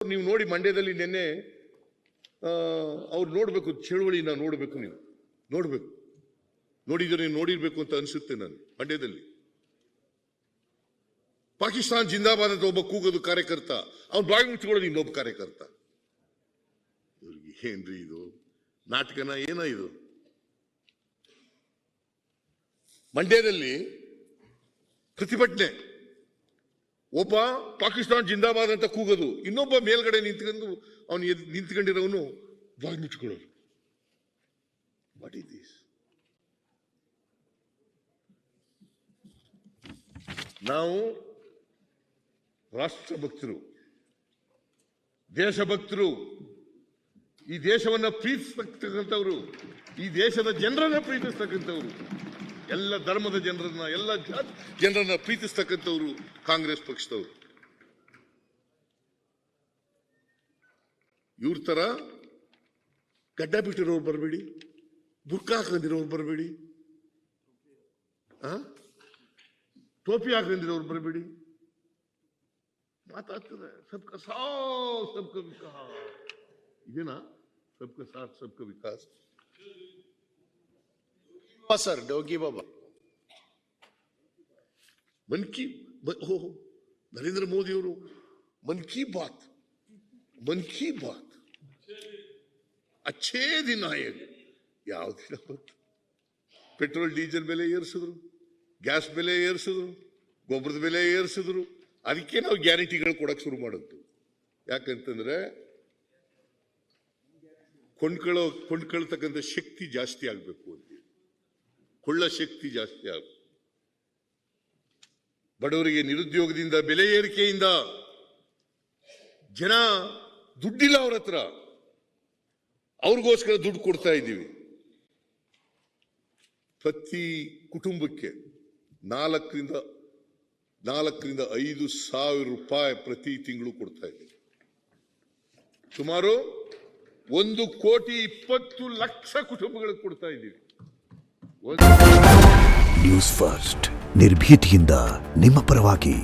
ನೀವು ನೋಡಿ ಮಂಡ್ಯದಲ್ಲಿ ನಿನ್ನೆ ಅವ್ರು ನೋಡ್ಬೇಕು, ಚಳುವಳಿನ ನೋಡ್ಬೇಕು, ನೀವು ನೋಡ್ಬೇಕು, ನೋಡಿದ್ರೆ ನೋಡಿರ್ಬೇಕು ಅಂತ ಅನ್ಸುತ್ತೆ. ನಾನು ಮಂಡ್ಯದಲ್ಲಿ ಪಾಕಿಸ್ತಾನ್ ಜಿಂದಾಬಾದ್ ಅಂತ ಒಬ್ಬ ಕೂಗೋದು ಕಾರ್ಯಕರ್ತ, ಅವ್ನು ಬಾಯಿ ಮುಚ್ಕೊಳ್ಳೋದು ಇನ್ನೊಬ್ಬ ಕಾರ್ಯಕರ್ತ. ಇವ್ರಿಗೆ ಏನ್ರಿ ಇದು ನಾಟಕನ, ಏನ ಇದು? ಮಂಡ್ಯದಲ್ಲಿ ಪ್ರತಿಭಟನೆ, ಒಬ್ಬ ಪಾಕಿಸ್ತಾನ್ ಜಿಂದಾಬಾದ್ ಅಂತ ಕೂಗೋದು, ಇನ್ನೊಬ್ಬ ಮೇಲ್ಗಡೆ ನಿಂತ್ಕೊಂಡು ಅವನು ನಿಂತ್ಕೊಂಡಿರೋನು ಬಾಯಿ ಮುಚ್ಕೊಳ್ಳೋದು. What is this? ನಾವು ರಾಷ್ಟ್ರಭಕ್ತರು, ದೇಶಭಕ್ತರು, ಈ ದೇಶವನ್ನ ಪ್ರೀತಿಸ್ತಕ್ಕಂಥವ್ರು, ಈ ದೇಶದ ಜನರನ್ನ ಪ್ರೀತಿಸ್ತಕ್ಕಂಥವ್ರು, ಎಲ್ಲ ಧರ್ಮದ ಜನರನ್ನ, ಎಲ್ಲ ಜನರನ್ನ ಪ್ರೀತಿಸ್ತಕ್ಕಂಥವ್ರು ಕಾಂಗ್ರೆಸ್ ಪಕ್ಷದವರು. ಇವ್ರ ತರ ಗಡ್ಡ ಬಿಟ್ಟಿರೋರು ಬರಬೇಡಿ, ಬುರ್ಕ ಹಾಕೊಂಡಿರೋರು ಬರಬೇಡಿ, ಟೋಪಿ ಹಾಕೊಂಡಿರೋರು ಬರಬೇಡಿ. ಮಾತಾಡ್ತದೆ ಸಬ್ಕಾ ಸಾಥ್ ಸಬ್ಕಾ ವಿಕಾಸ್, ಇದೇನಾ ಸಬ್ಕಾ ಸಾಥ್ ಸಬ್ಕಾ ವಿಕಾಸ್? ಸರ್ ಡೋಗಿ ಬಾಬಾ ಮನ್ ಕಿ ನರೇಂದ್ರ ಮೋದಿ ಅವರು ಮನ್ ಕಿ ಬಾತ್ ಅಚ್ಚೇ ದಿನ ಆಗಿದೆ. ಯಾವ ದಿನ ಬಂತು? ಪೆಟ್ರೋಲ್ ಡೀಸೆಲ್ ಬೆಲೆ ಏರಿಸಿದ್ರು, ಗ್ಯಾಸ್ ಬೆಲೆ ಏರಿಸಿದ್ರು, ಗೊಬ್ಬರದ ಬೆಲೆ ಏರಿಸಿದ್ರು. ಅದಕ್ಕೆ ನಾವು ಗ್ಯಾರಂಟಿಗಳು ಕೊಡಕ್ಕೆ ಶುರು ಮಾಡಿದ್ದು. ಯಾಕಂತಂದ್ರೆ ಕೊಂಡ್ಕೊಳ್ತಕ್ಕಂಥ ಶಕ್ತಿ ಜಾಸ್ತಿ ಆಗ್ಬೇಕು ಅಂತ, ಕೊಳ್ಳ ಶಕ್ತಿ ಜಾಸ್ತಿ ಆಗ್ಬೇಕು. ಬಡವರಿಗೆ ನಿರುದ್ಯೋಗದಿಂದ, ಬೆಲೆ ಏರಿಕೆಯಿಂದ ಜನ ದುಡ್ಡಿಲ್ಲ ಅವ್ರ ಹತ್ರ, ಅವ್ರಿಗೋಸ್ಕರ ದುಡ್ಡು ಕೊಡ್ತಾ ಇದ್ದೀವಿ. ಪ್ರತಿ ಕುಟುಂಬಕ್ಕೆ 4,000 ರಿಂದ 5,000 ರೂಪಾಯಿ ಪ್ರತಿ ತಿಂಗಳು ಕೊಡ್ತಾ ಇದ್ದೀವಿ. ಸುಮಾರು 1,20,00,000 ಕುಟುಂಬಗಳಿಗೆ ಕೊಡ್ತಾ ಇದ್ದೀವಿ. ನ್ಯೂಸ್ ಫಸ್ಟ್ ನಿರ್ಭೀತಿಯಿಂದ ನಿಮ್ಮ ಪರವಾಗಿ.